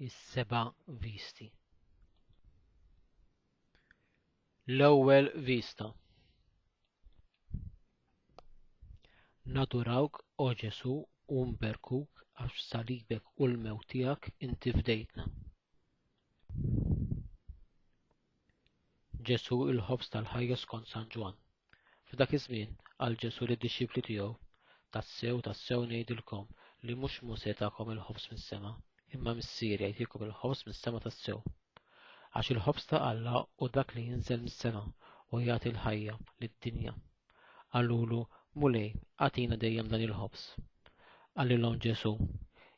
Is-seba' visti. L-ewwel vista. Nadurawk, o Ġesu, u nberkuk għax salibek u l-mewt tiegħek inti fdejtna. Ġesu il-ħobż tal-ħajja skont San Ġwan. F'dak iż-żmien qal Ġesu lid-dixxipli tiegħu, tassew ngħidilkom li mhux Musè tagħkom il-ħobż mis-sema, imma Missier jagħtikom il-ħobż mis-sema tassew. Għax il-ħobż ta' Alla hu dak li jinżel mis-sema u jagħti l-ħajja lid-dinja. Qalulu, Mulej, agħtina dejjem dan il-ħobż. Qalilhom Ġesu,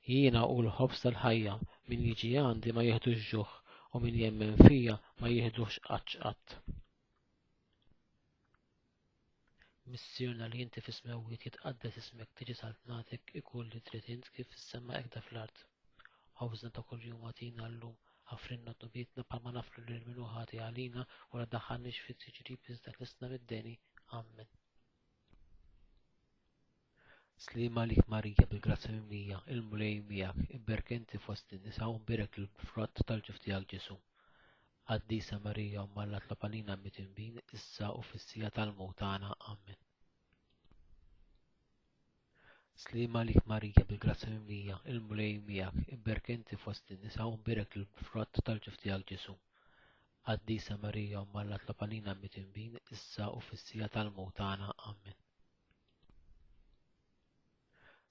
jiena hu l-ħobż tal-ħajja, min jiġi għandi ma jieħdux ġuħ u min jemmen fija ma jieħdux qatt. Missierna li inti fis-smewwiet jitqaddes ismek tiġi saltnatek ikun li trid int kif fis-sema hekk fl-ard. Ħobżna ta' kuljum agħtina llum, ħafrinna dnubietna bħalma naflu lil min hu ħati għalina u la ddaħħalniex fit-tiġrib iżda tlistna mid-deni. Amen. Slima lik Marija bil-grazza mimlija, il-mulej miegħek, imberek inti fost in-nisa u mberek il-frott tal-ġuf tiegħek Ġesu. Qaddisa Marija Umma Alla tlob għalina mit-tinbin issa u fis-sija tal-mewt tagħna. Amen. Slima lik Marija bil-grazza mimlija, il-mulej miegħek, imberek inti fost in-nisa u mberek il-frott tal-ġuf tiegħek Ġesu. Qaddisa Marija Umma Alla tlob għalina mit-tinbin issa u fis-sija tal-mewt tagħna. Amen.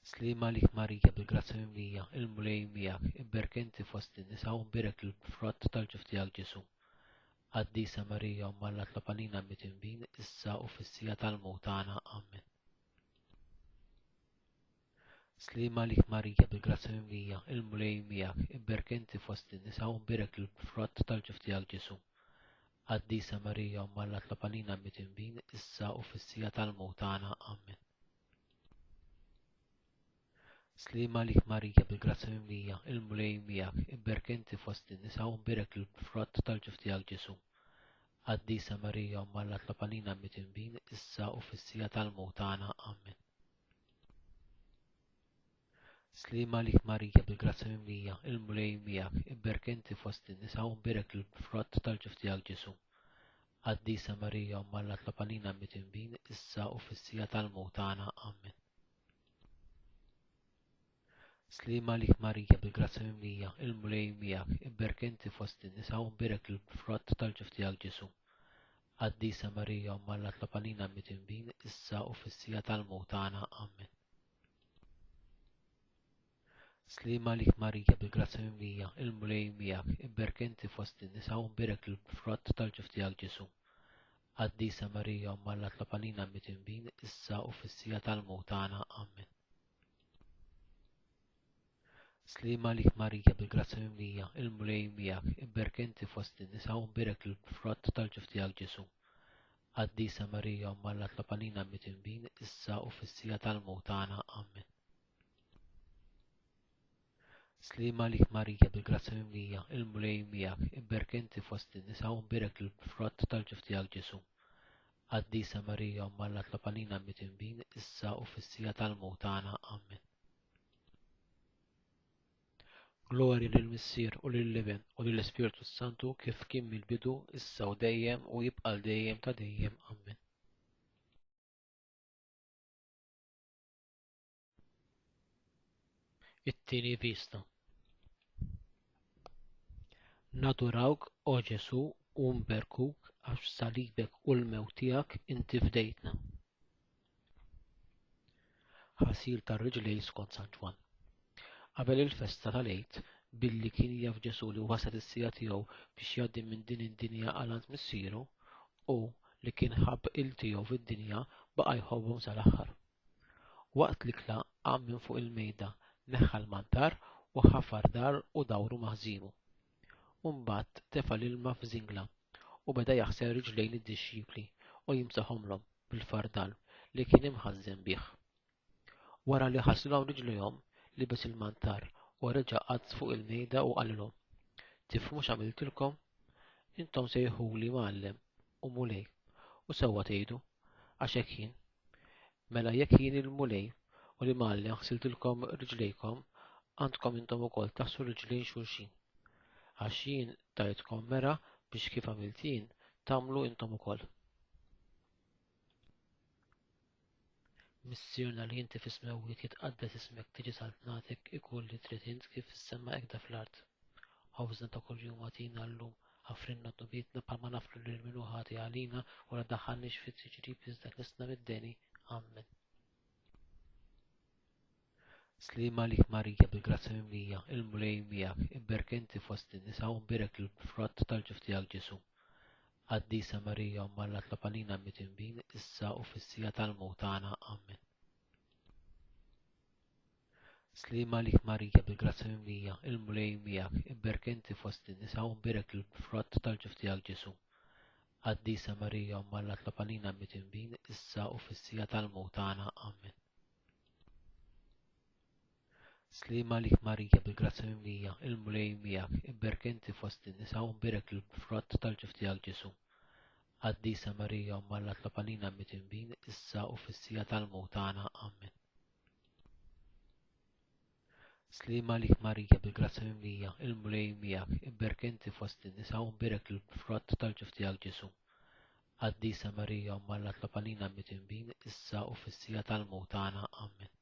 Slima lik Marija bil-grazza mimlija, il-mulej miegħek, imberek inti fost in-nisa u mberek il-frott tal-ġuf tiegħek Ġesu. Qaddisa Marija Umma Alla tlob għalina mit-tinbin issa u fis-sija tal-mewt tagħna. Amen. Slima lik Marija bil-grazza mimlija, il-mulej miegħek, imberek inti fost in-nisa u mberek il-frott tal-ġuf tiegħek Ġesu. Qaddisa Marija Umma Alla tlob għalina mit-tinbin issa u fis-sija tal-mewt tagħna. Amen. Slima lik Marija bil-grazza mimlija, il-mulej miegħek, imberek inti fost in-nisa u mberek il-frott tal-ġuf tiegħek Ġesu. Qaddisa Marija Umma Alla tlob għalina mit-tinbin issa u fis-sija tal-mewt tagħna. Amen. Slima lik Marija bil-grazza mimlija, il-mulej miegħek, imberek inti fost in-nisa u mberek il-frott tal-ġuf tiegħek Ġesu. Qaddisa Marija Umma Alla tlob għalina mit-tinbin issa u fis-sija tal-mewt tagħna. Amen. Slima lik Marija bil-grazza mimlija, il-mulej miegħek, imberek inti fost in-nisa u mberek il-frott tal-ġuf tiegħek Ġesu. Qaddisa Marija Umma Alla tlob għalina mit-tinbin issa u fis-sija tal-mewt tagħna. Amen. Slima lik Marija bil-grazza mimlija, il-mulej miegħek, imberek inti fost in-nisa u mberek il-frott tal-ġuf tiegħek Ġesu. Qaddisa Marija Umma Alla tlob għalina mit-tinbin issa u fis-sija tal-mewt tagħna. Amen. Slima lik Marija bil-grazza mimlija, il-mulej miegħek, imberek inti fost in-nisa u mberek il-frott tal-ġuf tiegħek Ġesu. Qaddisa Marija Umma Alla tlob għalina mit-tinbin issa u fis-sija tal-mewt tagħna. Amen. Slima lik Marija bil-grazza mimlija, il-mulej miegħek, imberek inti fost in-nisa u mberek il-frott tal-ġuf tiegħek Ġesu. Qaddisa Marija Umma Alla tlob għalina mit-tinbin issa u fis-sija tal-mewt tagħna. Amen. Glorja lill-Missier u lill-Iben u lill-Ispiritu Santu kif kien mill-bidu issa u dejjem u jibqa' dejjem ta' dejjem. Amen. It-tieni vista. Nadurawk, o Ġesu, u nberkuk għax salibek u l-mewt tiegħek inti fdejtna. Ħasir tar-riġlej skont San Ġwan. Qabel il-festa tal-Għid, billi kien jaf Ġesu li waslet is-sija tiegħu biex jgħaddi minn din id-dinja għal Missieru u li kien ħabb il-tiegħu fid-dinja baqa' jħobbhom sal-aħħar. Waqt li klaq qam minn fuq il-mejda, neħħa l-mantar u ħafar dar u dawru maħżienu. Mbagħad tefa' l-ilma f'żingla u beda jaħsel riġlejn id-dixxipli u jimsaħhomlhom bil-fardal li kien imħażżen bih. Wara li ħassilhom riġlejhom, libes il-mantar u reġa' qadd fuq il-mejda u qalilhom: Tifhmu x'għamiltilkom? Intom sejħuli Mgħallem u Mulej u sewwa tgħidu għax hekk jien. Mela jekk jien il-Mulej u li Mgħallem ħsiltilkom riġlejkom, għandkom intom ukoll taħsu riġlejn xulxin. għax jien tajtkom mera biex kif għamilt jien tagħmlu intom ukoll. Missierna li inti fis-smewwiet jitqaddes ismek tiġi saltnatek ikun li trid int kif issemma hekk fl-art. Ħafżna ta' kuljum għatina llum ħafrinna tnubietna bħalma naflu lil min hu ħati għalina u la daħħalniex fit-siġrib iżda tlesna mid-deni. Amen. Slima lik Marija bil-grazza mimlija, il-mulej miegħek, imberkenti fost in-nisa u mbirek il-frott tal-ġuf tiegħek Ġesu. Qaddisa Marija u Malla tlapalina mit-tinbin, issa u fis-sija tal-mewt tagħna. Amen. Slima lik Marija bil-grazza mimlija, il-mulej miegħek, imberkenti fost in-nisa u mbirek il-frott tal-ġuf tiegħek Ġesu. Qaddisa Marija u Malla tlapalina mit-tinbin, issa u fis-sija tal-mewt tagħna. Amen. Slima lik Marija bil-grazza mimlija, il-mulej miegħek, imberkenti fost in-nisa u mbirek il-frott tal-ġuf tiegħek Ġesu. Qaddisa Marija u Malla tlapalina mit-tinbin, issa u fis-sija tal-mewt tagħna. Amen. Slima lik Marija bil-grazza mimlija, il-mulej miegħek, imberkenti fost in-nisa u mbirek il-frott tal-ġuf tiegħek Ġesu. Qaddisa Marija u Malla tlapalina mit-tinbin, issa u fis-sija tal-mewt tagħna. Amen.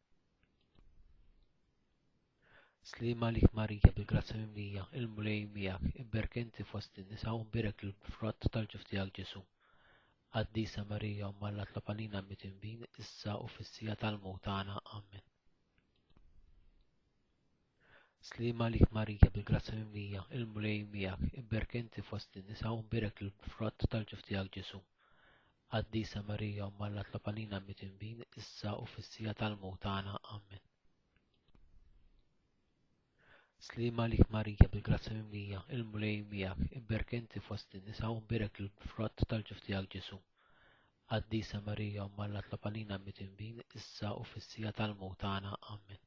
Slima lik Marija bil-grazza mimlija, il-mulej miegħek, imberkenti fost in-nisa u mbirek il-frott tal-ġuf tiegħek Ġesu. Qaddisa Marija u Malla tlapalina mit-tinbin, issa u fis-sija tal-mewt tagħna. Amen. Slima lik Marija bil-grazza mimlija, il-mulej miegħek, imberkenti fost in-nisa u mbirek il-frott tal-ġuf tiegħek Ġesu. Qaddisa Marija u Malla tlapalina mit-tinbin, issa u fis-sija tal-mewt tagħna. Amen. Slima lik Marija bil-grazza mimlija, il-mulej miegħek, imberkenti fost in-nisa u mbirek il-frott tal-ġuf tiegħek Ġesu. Qaddisa Marija u Malla tlapalina mit-tinbin, issa u fis-sija tal-mewt tagħna. Amen.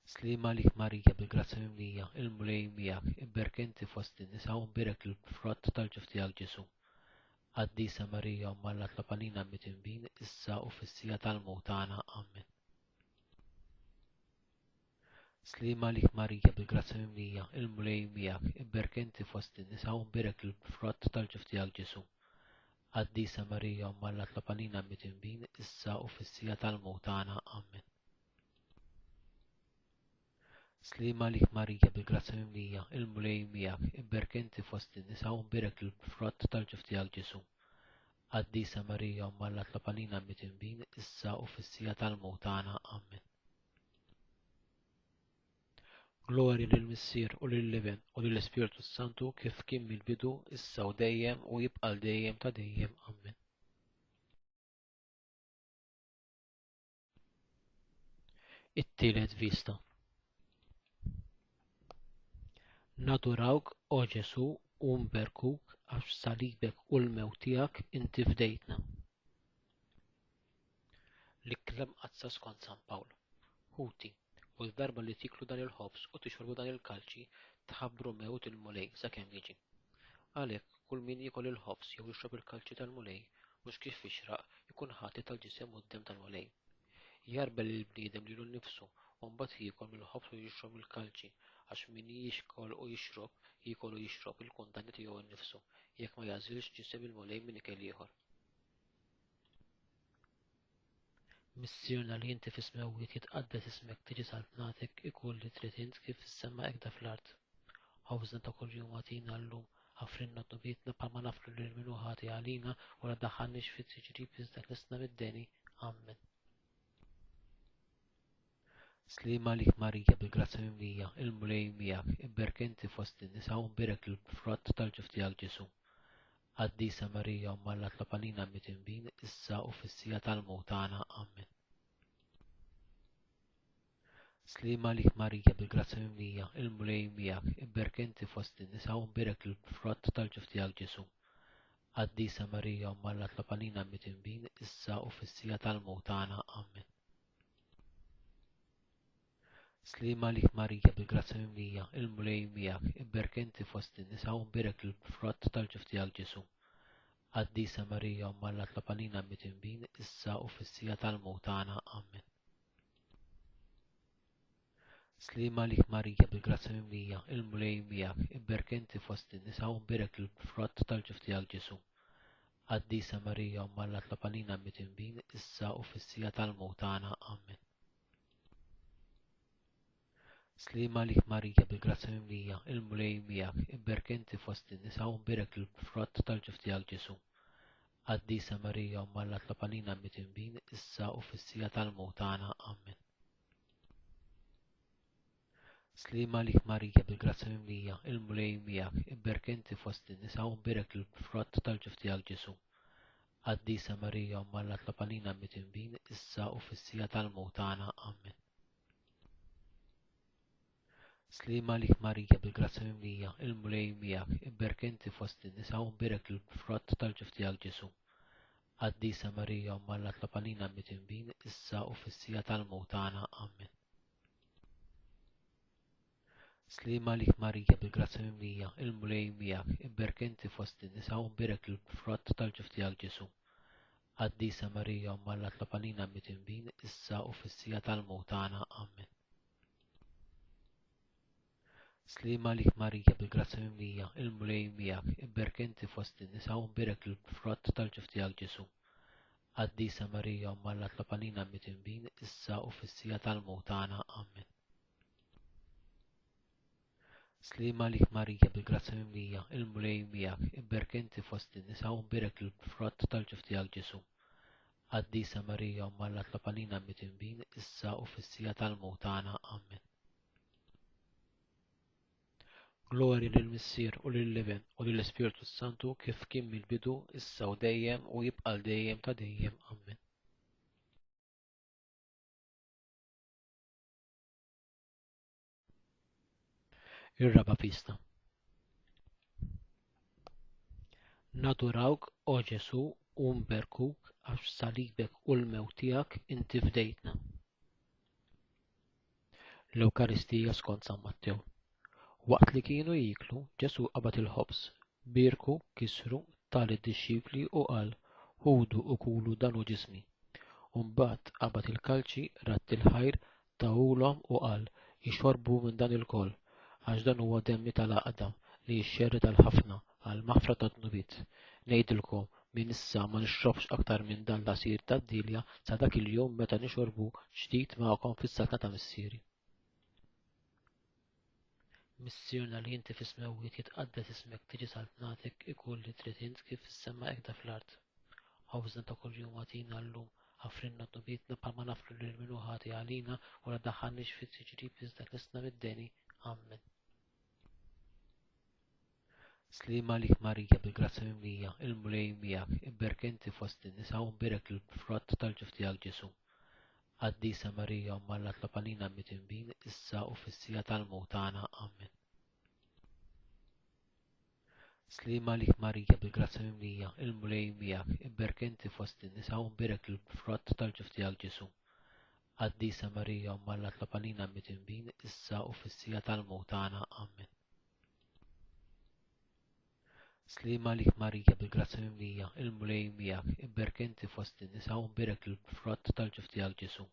Slima lik Marija bil-grazza mimlija, il-mulej miegħek, imberkenti fost in-nisa u mbirek il-frott tal-ġuf tiegħek Ġesu. Qaddisa Marija u Malla tlapalina mit-tinbin, issa u fis-sija tal-mewt tagħna. Amen. Slima lik Marija bil-grazza mimlija, il-mulej miegħek, imberkenti fost in-nisa u mbirek il-frott tal-ġuf tiegħek Ġesu. Qaddisa Marija u Malla tlapalina mit-tinbin, issa u fis-sija tal-mewt tagħna. Amen. Slima lik Marija bil-grazza mimlija, il-mulej miegħek, imberkenti fost in-nisa u mbirek il-frott tal-ġuf tiegħek Ġesu. Qaddisa Marija u Malla tlapalina mit-tinbin, issa u fis-sija tal-mewt tagħna. Amen. Glorja lill-Missier u lill-Ibn u lill-Ispiritu Santu kif kien mill-bidu, issa u dejjem u jibqa' dejjem ta' dejjem. Amen. It-tielet vista. Nadurawk, o Ġesu, u nberkuk għax salibek u l-mewt tiegħek inti fdejtna. L-ikklem qazza skont San Pawl. Ħuti. U l-darba li tiklu dan il-ħobs u tixorbu dan il-kalċi tħabbru mewt il-mulej sakemm jiġi. Għalhekk kull min jiekol il-ħobs jew jixrob il-kalċi tal-mulej mhux kif jixraq ikun ħati tal-ġisem quddiem tal-mulej. Jarbel il-bniedem lilu nnifsu u mbagħad jiekol mill-ħobs u jixrob il-kalċi għax min jixkol u jixrob il-kundanna tiegħu nnifsu jekk ma jagħżilx ġisem il-mulej minn ikel ieħor. Missierna li inti fis-smewwiet jitqaddes ismek tiġi saltnatek ikun li trid int kif issemma hekk fl-art. Ħafżna ta' kuljum għatina llum ħafrinna tnubietna bħalma naflu lil min hu ħati għalina u la daħħalniex fit-siġrib iżda tlesna mid-deni. Amen. Slima lik Marija bil-grazza mimlija, il-mulej miegħek, imberkenti fost in-nisa u mbirek il-frott tal-ġuf tiegħek Ġesu. Qaddisa Marija u Malla tlapalina mit-tinbin, issa u fis-sija tal-mewt tagħna. Amen. Slima lik Marija bil-grazza mimlija, il-mulej miegħek, imberkenti fost in-nisa u mbirek il-frott tal-ġuf tiegħek Ġesu. Qaddisa Marija u Malla tlapalina mit-tinbin, issa u fis-sija tal-mewt tagħna. Amen. Slima lik Marija bil-grazza mimlija, il-mulej miegħek, imberkenti fost in-nisa u mbirek il-frott tal-ġuf tiegħek Ġesu. Qaddisa Marija u Malla tlapalina mit-tinbin, issa u fis-sija tal-mewt tagħna. Amen. Slima lik Marija bil-grazza mimlija, il-mulej miegħek, ibberkenti fost in-nisa u nbirek il-frott tal-ġuf tiegħek Ġesu. Qaddisa Marija Umma Alla tlab għalina mit-tinbin, issa u fis-sija tal-mewt tagħna. Amen. Slima lik Marija bil-grazza mimlija, il-mulej miegħek, ibberkenti fost in-nisa u nbirek il-frott tal-ġuf tiegħek Ġesu. Qaddisa Marija Umma Alla tlab għalina mit-tinbin, issa u fis-sija tal-mewt tagħna. Amen. Slima lik Marija bil-grazza mimlija, il-mulej miegħek, ibberkenti fost in-nisa u nbirek il-frott tal-ġuf tiegħek Ġesu. Qaddisa Marija Umma Alla tlab għalina mit-tinbin, issa u fis-sija tal-mewt tagħna. Amen. Slima lik Marija bil-grazza mimlija, il-mulej miegħek, ibberkenti fost in-nisa u nbirek il-frott tal-ġuf tiegħek Ġesu. Qaddisa Marija Umma Alla tlab għalina mit-tinbin, issa u fis-sija tal-mewt tagħna. Amen. Slima lik Marija bil-grazza mimlija, il-mulej miegħek, ibberkenti fost in-nisa u nbirek il-frott tal-ġuf tiegħek Ġesu. Qaddisa Marija Umma Alla tlab għalina mit-tinbin, issa u fis-sija tal-mewt tagħna. Amen. Slima lik Marija bil-grazza mimlija, il-mulej miegħek, ibberkenti fost in-nisa u nbirek il-frott tal-ġuf tiegħek Ġesu. Qaddisa Marija Umma Alla tlab għalina mit-tinbin, issa u fis-sija tal-mewt tagħna. Amen. Slima lik Marija bil-grazza mimlija, il-mulej miegħek, ibberkenti fost in-nisa u nbirek il-frott tal-ġuf tiegħek Ġesu. Qaddisa Marija Umma Alla tlab għalina mit-tinbin, issa u fis-sija tal-mewt tagħna. Amen. Glorja lill-Missier u lill-Ibn u lill-Ispiritu Santu kif kien mill-bidu, issa u dejjem u jibqa' dejjem ta' dejjem. Amen. Ir-raba' pista. Nadurawk, o Ġesu, u nberkuk għax salibek u l-mewt tiegħek inti fdejtna. L-Ewkaristija skont San Mattew. Waqt li kienu jieklu, Ġesu qabad il-ħobż, bierku, kisru, tal id-dixxipli u qal: ħudu u kulu dan hu ġismi. U mbagħad qabad il-kalċi, ratt il-ħajr, tawulhom u qal: ixorbu minn dan il-koll, għax dan huwa demmi tal-għaqda li jixxerri tal-ħafna għal maħfra tad-dnubiet. Ngħidilkom minn issa ma nixrobx aktar minn dan l-għasir tad-dilja sa dak il-jum meta nixorbu ġdid magħkom fis-saltna ta' missieri. Missierna li inti fis-smewwiet jitqaddes ismek tiġi saltnatek ikun li trid int kif fis-sema hekk fl-art. Ħobżna ta' kuljum agħtina llum, ħafrinna dnubietna bħalma nafru lil min hu ħati għalina u la ddaħħalniex fit-tiġrib iżda lestna mid-deni. Amen. Slima lik Marija bil-grazza mimlija, il-mulej miegħek, ibberkenti fost in-nisa u nbirek il-frott tal-ġuf tiegħek Ġesu. Qaddisa Marija Umma Alla tlab għalina mit-tinbin, issa u fis-sija tal-mewt tagħna. Amen. Slima lik Marija bil-grazza mimlija, il-mulej miegħek, ibberkenti fost in-nisa u nbirek il-frott tal-ġuf tiegħek Ġesu. Qaddisa Marija Umma Alla tlab għalina mit-tinbin, issa u fis-sija tal-mewt tagħna. Amen. Slima lik Marija bil-grazza mimlija, il-mulej miegħek, ibberkenti fost in-nisa u nbirek il-frott tal-ġuf tiegħek Ġesu.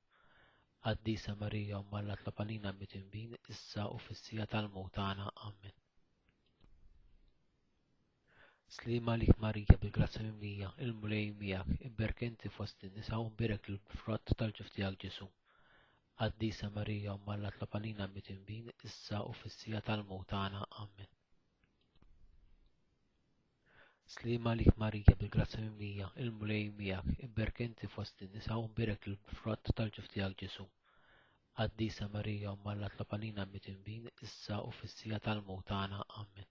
Qaddisa Marija Umma Alla tlab għalina mit-tinbin, issa u fis-sija tal-mewt tagħna. Amen. Slima lik Marija bil-grazza mimlija, il-mulej miegħek, ibberkenti fost in-nisa u nbirek il-frott tal-ġuf tiegħek Ġesu. Qaddisa Marija Umma Alla tlab għalina mit-tinbin, issa u fis-sija tal-mewt tagħna. Amen. Slima lik Marija bil-grazza mimlija, il-mulej miegħek, ibberkenti fost in-nisa u nbirek il-frott tal-ġuf tiegħek Ġesu. Qaddisa Marija Umma Alla tlab għalina mit-tinbin, issa u fis-sija tal-mewt tagħna. Amen.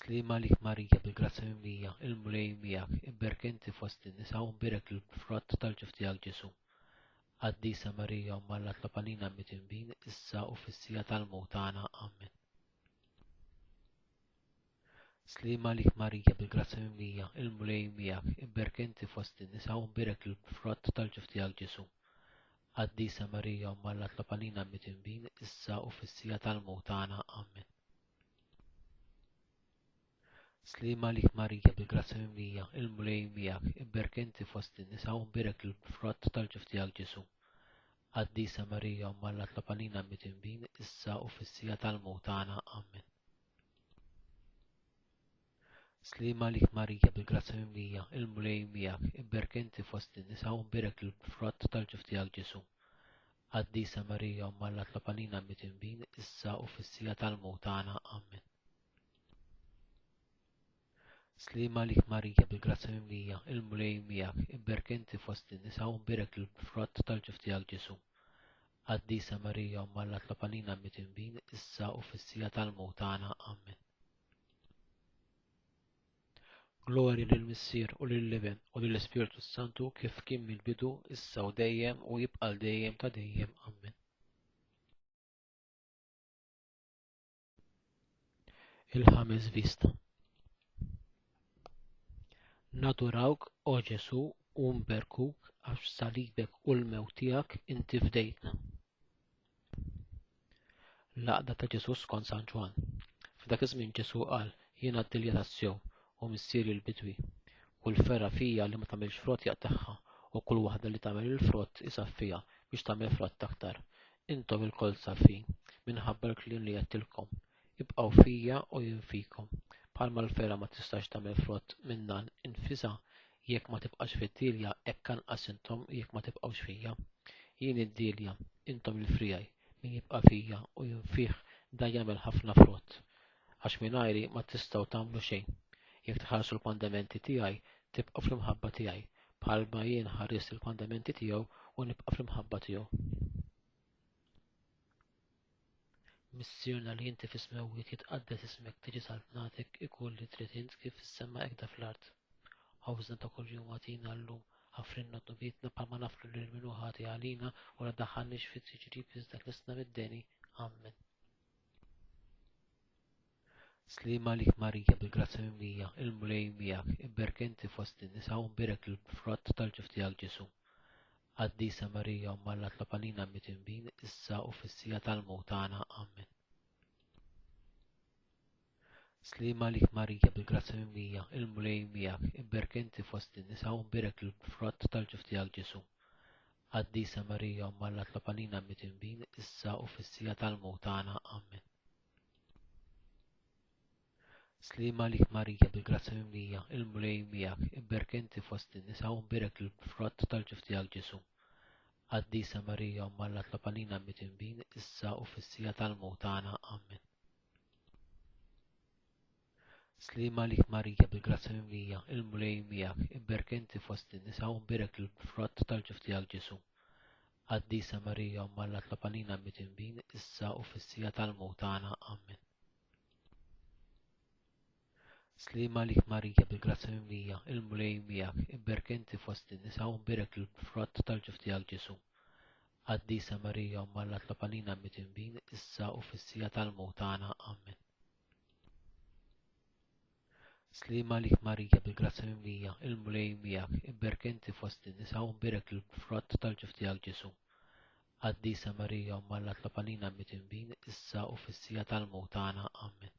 Slima lik Marija bil-grazza mimlija, il-mulej miegħek, ibberkenti fost in-nisa u nbirek il-frott tal-ġuf tiegħek Ġesu. Qaddisa Marija Umma Alla tlab għalina mit-tinbin, issa u fis-sija tal-mewt tagħna. Amen. Slima lik Marija bil-grazza mimlija, il-mulej miegħek, ibberkenti fost in-nisa u nbirek il-frott tal-ġuf tiegħek Ġesu. Qaddisa Marija Umma Alla tlab għalina mit-tinbin, issa u fis-sija tal-mewt tagħna. Amen. Slima lik Marija bil-grazza mimlija, il-mulej miegħek, ibberkenti fost in-nisa u nbirek il-frott tal-ġuf tiegħek Ġesu. Qaddisa Marija Umma Alla tlob għalina mit-tinbin issa u fis-sija tal-mewt tagħna. Amen. Slima lik Marija bil-grazza mimlija, il-mulej miegħek, ibberek inti fost in-nisa u mberek il-frott tal-ġuf tiegħek Ġesu. Qaddisa Marija Umma Alla tlob għalina mit-tinbin issa u fis-sija tal-mewt tagħna. Amen. Slima lik Marija bil-grazza mimlija, il-mulej miegħek, ibberek inti fost in-nisa u mberek il-frott tal-ġuf tiegħek Ġesu. Qaddisa Marija Umma Alla tlob għalina mit-tinbin issa u fis-sija tal-mewt tagħna. Amen. Glorja lill-Missier u lill-Ibn u lill-Ispiritu Santu kif kien mill-bidu issa u dejjem u jibqa' dejjem ta' dejjem. Amen. Il-ħames vista. Nadurawk, o Ġesu, u nberkuk għax salibek u l-mewt tiegħek inti fdejtna. L-għaqda ta' Ġesu skont San Ġwan. F'dak iż-żmien Ġesu qal: Jien għad-dilja tas-sew u missieri l-bidwi. Kull ferra fija li ma tagħmilx frott jaqtaħħa u kull waħda li tagħmel il-frott isaffija biex tagħmel frott aktar. Intom il-koll saffin minħabba l-kliem li qedtilkom. Ibqgħu fija u jien fikom. Bħalma l-ferra ma tistax tagħmel frott minnha infisha jekk ma tibqax fid-dilja, hekk anqas intom jekk ma tibqgħux fija. Jien id-dilja, intom il-frijaj, min jibqa' fija u jien fih da jagħmel ħafna frott. Għax mingħajri ma tistgħu tagħmlu xejn. Jekk tħarsu l-kondamenti tiegħi, tibqa' fl-imħabba tiegħi, bħalma jien ħarist il-kondamenti tiegħu u nibqa' fl-imħabba tiegħu. Missierna li inti fis-smewwiet jitqaddes ismek tiġi saltnatek ikun li trid int kif fis-sema hekk fl-art. Ħawżna ta' kuljum għatina llum, ħafrinna dnubietna bħalma nafru lil min hu ħati għalina u la daħħalniex fit-tiġrib iżda tlistna mid-deni. Amen. Slima lik Marija bil-grazza mimlija, il-mulej miegħek, ibberek inti fost in-nisa u mberek il-frott tal-ġuf tiegħek Ġesu. Qaddisa Marija Umma Alla tlob għalina mit-tinbin issa u fis-sija tal-mewt tagħna. Amen. Slima lik Marija bil-grazza mimlija, il-mulej miegħek, ibberek inti fost in-nisa u mberek il-frott tal-ġuf tiegħek Ġesu. Qaddisa Marija Umma Alla tlob għalina mit-tinbin issa u fis-sija tal-mewt tagħna. Amen. Slima lik Marija bil-grazza mimlija, il-mulej miegħek, ibberek inti fost in-nisa u mberek il-frott tal-ġuf tiegħek Ġesu. Qaddisa Marija Umma Alla tlob għalina mit-tinbin issa u fis-sija tal-mewt tagħna. Amen. Slima lik Marija bil-grazza mimlija, il-mulej miegħek, ibberek inti fost in-nisa u mberek il-frott tal-ġuf tiegħek Ġesu. Qaddisa Marija Umma Alla tlob għalina mit-tinbin issa u fis-sija tal-mewt tagħna. Amen. Slima lik Marija bil-grazza mimlija, il-mulej miegħek, ibberek inti fost in-nisa u mberek il-frott tal-ġuf tiegħek Ġesu. Qaddisa Marija Umma Alla tlob għalina mit-tinbin issa u fis-sija tal-mewt tagħna. Amen. Slima lik Marija bil-grazza mimlija, il-mulej miegħek, ibberek inti fost in-nisa u mberek il-frott tal-ġuf tiegħek Ġesu. Qaddisa Marija Umma Alla tlob għalina mit-tinbin issa u fis-sija tal-mewt tagħna. Amen.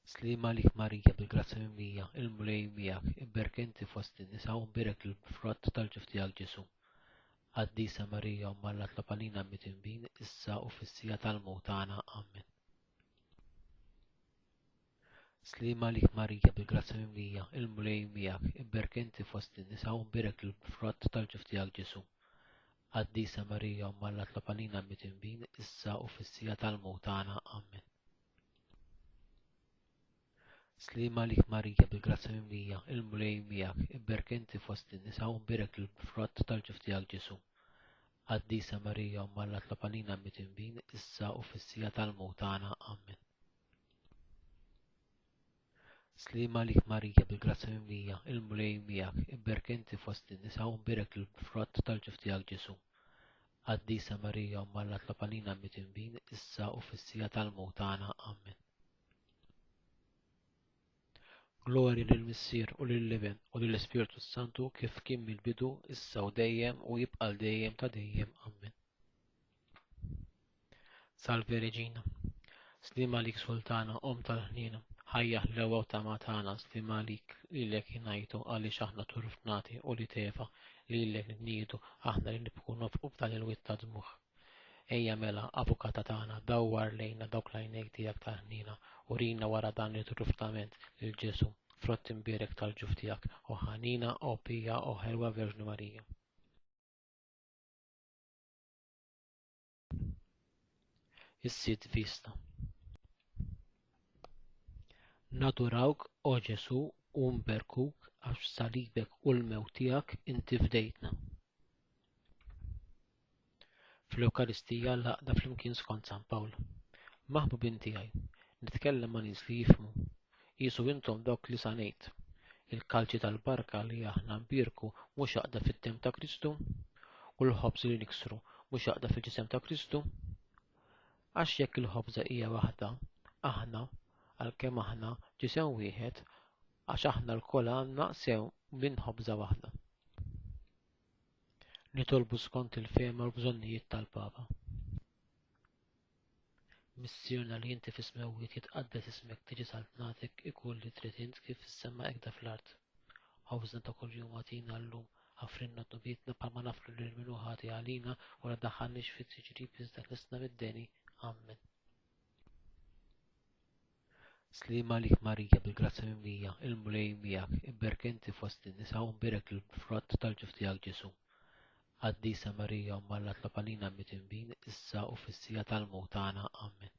Slima lik Marija bil-grazza mimlija, il-mulej miegħek, ibberek inti fost in-nisa u mberek il-frott tal-ġuf tiegħek Ġesu. Qaddisa Marija Umma Alla tlob għalina mit-tinbin issa u fis-sija tal-mewt tagħna. Amen. Slima lik Marija bil-grazza mimlija, il-mulej miegħek, ibberek inti fost in-nisa u mberek il-frott tal-ġuf tiegħek Ġesu. Qaddisa Marija Umma Alla tlob għalina mit-tinbin issa u fis-sija tal-mewt tagħna. Amen. Slima lik Marija bil-grazza mimlija, il-mulej miegħek, ibberek inti fost in-nisa u mberek il-frott tal-ġuf tiegħek Ġesu. Qaddisa Marija Umma Alla tlob għalina mit-tinbin issa u fis-sija tal-mewt tagħna. Amen. Slima lik Marija bil-grazza mimlija, il-mulej miegħek, ibberek inti fost in-nisa u mberek il-frott tal-ġuf tiegħek Ġesu. Qaddisa Marija Umma Alla tlob għalina mit-tinbin issa u fis-sija tal-mewt tagħna. Amen. Glorja lill-Missier u lill-Ibn u lill-Ispiritu Santu kif kien mill-bidu issa u dejjem u jibqa' dejjem ta' dejjem. Amen. Salve Reġina. Slima lik Sultana, Om tal-ħnina, ħajjaħ l-ewwa ta' matana, slima lik lilek jingħitu għaliex aħna turfnati u li tefa lilek nniedu aħna li nibqu nofqu f'dan il-witt ta' dmuħ. Ejja mela, avukata tagħna, dawwar lejna dawk l-għajnejk tiegħek ta' ħnina u rina wara dan it-truftament lil Ġesu frott imbierek tal-ġuf tiegħek o ħanina o Pija o ħelwa Verġnu Marija. Is-Sid Vista. Nadurawk o Ġesu u nberkuk għax salibek u l-mewt tiegħek inti fdejtna. Fl-Ewkaristija l-għaqda flimkien skont San Pawl. Maħbubin tiegħi, nitkellem ma' nies li jifhmu. Qisu intom dawk li sanejt. Il-kalċi tal-barka li aħna nbierku mhux jaqda fit-tem ta' Kristu? U l-ħobż li niksru mhux jaqda fil-ġisem ta' Kristu? Għax jekk il-ħobża hija waħda, aħna għalkemm aħna ġisem wieħed għax aħna l-kol għandna sew minn ħobża waħda. Nitolbu skont il-fehma u l-bżonnijiet tal-Papa. Missierna li inti fis-smewwiet jitqaddes ismek tiġi saltnatek ikun li trid int kif fis-sema hekk fl-art. Ħobżna ta' kuljum għatina llum ħafrinna tnubietna bħalma naflu lil minnu ħati għalina u la daħħalniex fit-tiġrib iżda ħlisna mid-deni. Amen. Slima lik Marija bil-grazza mimlija, il-mulej miegħek, ibberk inti fost in-nisa u nbierek il-frott tal-ġuf tiegħek Ġesu. Qaddisa Marija umma Alla tlob għalina mit-tinbin issa u fis-sija tal-mewt tagħna. Amen.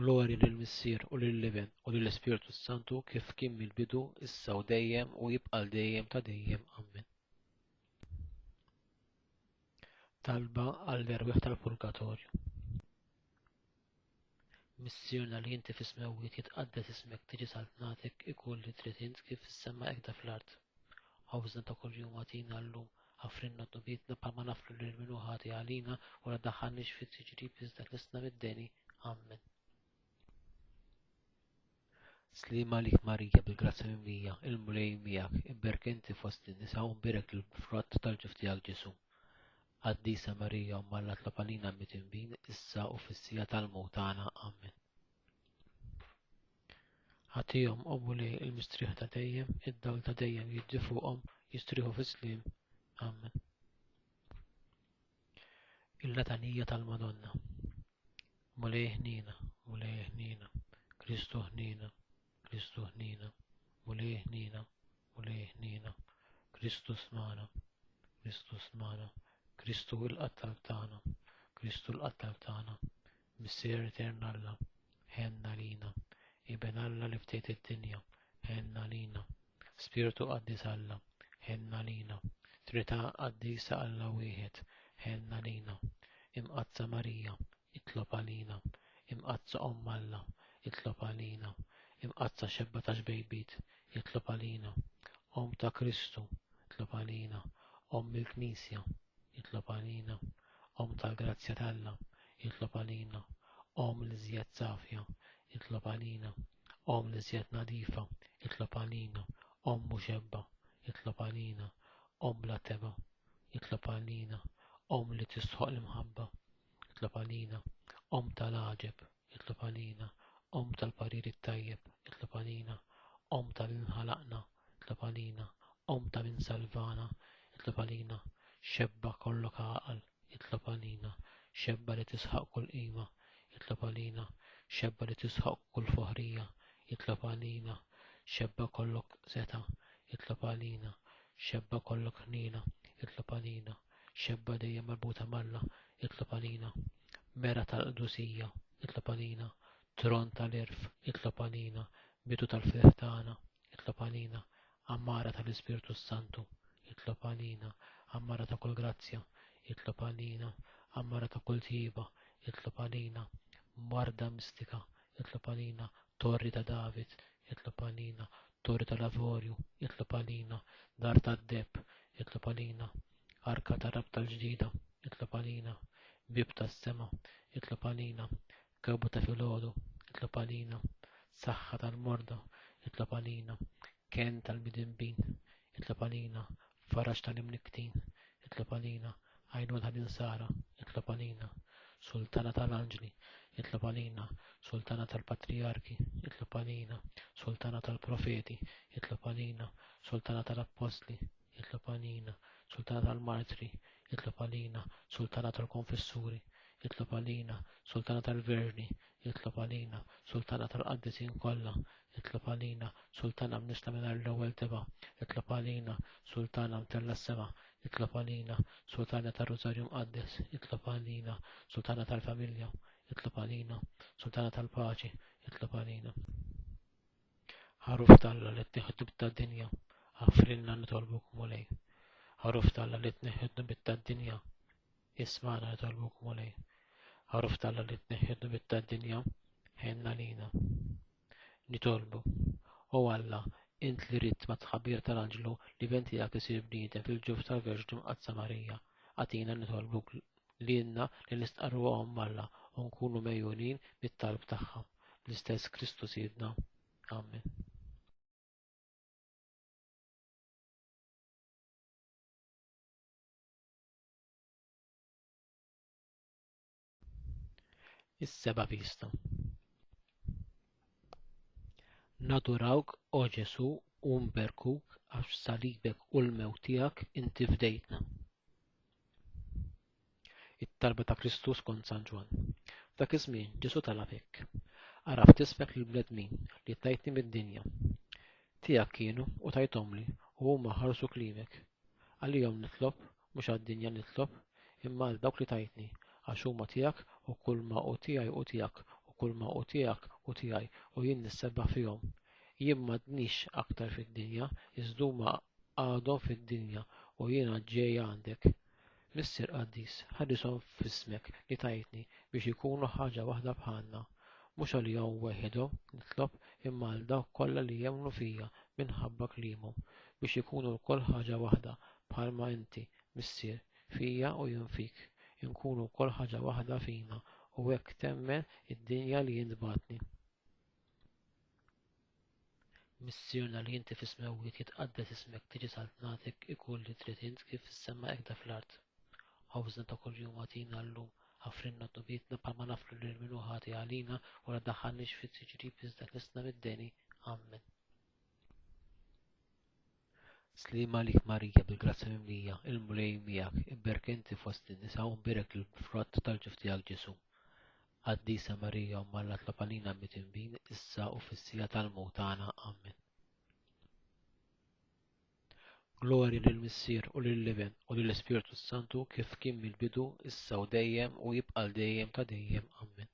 Glorja lill-Missier u lill-Ibn u lill-Ispiritu Santu kif kien mill-bidu issa u dejjem u jibqa' dejjem ta' dejjem. Amen. Talba għall-erwieħ tal-Purgatorju. Missierna li inti fis-smewwiet jitqaddes ismek tiġi saltnatek ikun li trid int kif fis-sema hekk fl-art. Ħobżna ta' kuljum għatina llum ħafrinna tnubietna bħalma naflu lil minnu ħati għalina u la daħħalniex fit-tiġrib iżda ħlisna mid-deni. Amen. Slima lik Marija bil-grazza mimlija, il-mulej miegħek, ibberk inti fost in-nisa u nbierek il-frott tal-ġuf tiegħek Ġesu. Qaddisa Marija umma Alla tlob għalina mit-tinbin issa u fis-sija tal-mewt tagħna. Amen. Ħatihom Mulej il-mistrieħ ta' dejjem, id-dawl ta' dejjem jiddi fuqhom jistrieħu fis-sliem. Amen. Il-Latanija tal-Madonna. Mulej ħnina, Mulej ħnina, Kristu ħnina, Kristu ħnina, Mulej ħnina, Mulej ħnina, Kristu smana, Kristu smana, Kristu l-qattal tagħna, Kristu l-qattal tagħna, Missier Etern Alla, ħenna lina. Iben Alla li ftejt id-dinja, ħenna lina. Spiritu qaddis Alla, ħenna lina. Trità qaddisa Alla wieħed, ħenna lina. Imqazza Marija, itlob għalina. Imqazza Alla, itlob għalina. Imqazza xebba ta' xbejbit, itlob għalina. Ta' Kristu, itlob għalina. Il-Knisja, itlob għalina. Tal-Grazzja t'Alla, itlob għalina. L-iżjed safja, itlob għalina. L-iżjed nadifa, itlob għalina. Muxebba, itlob għalina. Bla teba, itlob għalina. Li tisħoq l-imħabba, itlob għalina. Tal-għaġeb, itlob għalina. Tal-parir it-tajjeb, itlob għalina. Tal-inħalaqna, itlob għalina. Ta' min salvana, itlob għalina. Xebba kollok għaqal, itlob għalina. Xebba li tisħaq kull qima, itlob għalina. Xebba li tisħaq kull foħrija, itlob għalina. Xebba kollok seta, itlob għalina. Xebba kollok ħnina, itlob għalina. Xebba dejjem marbuta malla, itlob għalina. Mera tal-qdusija, itlob għalina. Tron tal-irf, itlob għalina. Bidu tal-firħ tagħna, itlob għalina. Ammara tal-Ispiritu Santu, itlob għalina. Ammara ta' kull grazzja, itlob għalina. Ammara ta' kull tjiba, itlob għalina. Marda mistika, itlob għalina. Torri ta' David, itlob għalina. Torri tal-Avorju, itlob għalina. Dar tad-deb, itlob għalina. Arka ta' rab tal-ġdida, itlob għalina. Bib tas-sema, itlob għalina. Kewbu ta' filgħodu, itlob għalina. Saħħa tal-morda, itlob għalina. Ken tal-midinbin, itlob għalina. Farax tal-imniktin, itlob għalina. Għajnuna tal-insara, itlob għalina. Sultana tal-anġli, jitlob għalina sultana tal-patriarki, jitlob għalina sultana tal-profeti, jitlob għalina sultana tal-apostli, jitlob għalina sultana tal-martri, jitlob għalina sultana tal-konfessuri, jitlob għalina sultana tal-verni, jitlob għalina sultana tal-qaddisin kollha, jitlob għalina sultana mnisla mingħajr l-ewwel teba', jitlob għalina sultana mtella s-sema', jitlob għalina sultana tar-Rożarju Mqaddes, jitlob għalina sultana tal-familja, jitlob għalina sultana tal-paċi, jitlob għalina ħaruf tal-Alla li tnieħdu bit-tad-dinja, ħaffrilna nitolbuk mulej. ħaruf tal-Alla li tnieħdu bit-tad-dinja, isma'na nitolbuk mulej. ħaruf tal-Alla li tnieħdu bit-tad-dinja, ħenna lina. Nitolbu. O Alla, int li rid ma' tħabbir tal-anġlu li bentijak isir bniedem fil-ġuf tal-Verġnu Mqazza Marija, għatina nitolbuk lilna li nistqarruhom Alla u nkunu mejjunin bit-talb tagħha. L-istess Kristu Sidna. Amen. Is-seba' pista. Nadurawk o Ġesu u nberkuk għax salibek u l-mewt tiegħek inti fdejtna. It-talba ta' Kristu skont San Ġwan. F'dak iż-żmien Ġesu talab hekk. Araf tisfek lill-bnedmin li tajtni mid-dinja. Tiegħek kienu u tajthomli u huma ħarsu klimek. Għalihom nitlob mhux għad-dinja nitlob, imma għal dawk li tajtni għax huma tiegħek u kull ma hu tiegħi u tiegħek u kull ma hu tiegħek u tiegħi u jien nissebbaħ fihom. Jien m'għadniex aktar fid-dinja, iżda huma għadhom fid-dinja u jiena ġej għandek. Missier Qaddis, ħarrishom f'ismek li tajtni biex ikunu ħaġa waħda bħalna. Mhux għalihom weħidhom nitlob imma għal dawk kollha li jemmnu fija minħabba kliemhom biex ikunu lkoll ħaġa waħda bħalma inti, Missier, fija u jien fik. Inkunu wkoll ħaġa waħda fina u hekk temmen id-dinja li jien tbatni. Missierna li inti fis-smewwiet jitqaddes ismek tiġi saltnatek ikun li trid int kif fis-sema hekk fl-art. Ħobżna ta' kuljum agħtina llum, ħafrinna tubietna bħalma naflu lil min hu ħati għalina u la daħħalniex fit-tiġrib iżda tlistna mid-deni. Amen. Slima għalik Marija bil-grazza mimlija, il-mulej miegħek, ibberk inti fost in-nisa u nbirek il-frott tal-ġuf tiegħek Ġesu. Qaddisa Marija u Alla tlob għalina mit-tinbin issa u fis-sija tal-mewt tagħna. Amen. Glorja lill-Missier u lill-Iben u lill-Ispiritu Santu kif kien mill-bidu issa u dejjem u jibqa' dejjem ta' dejjem. Amen.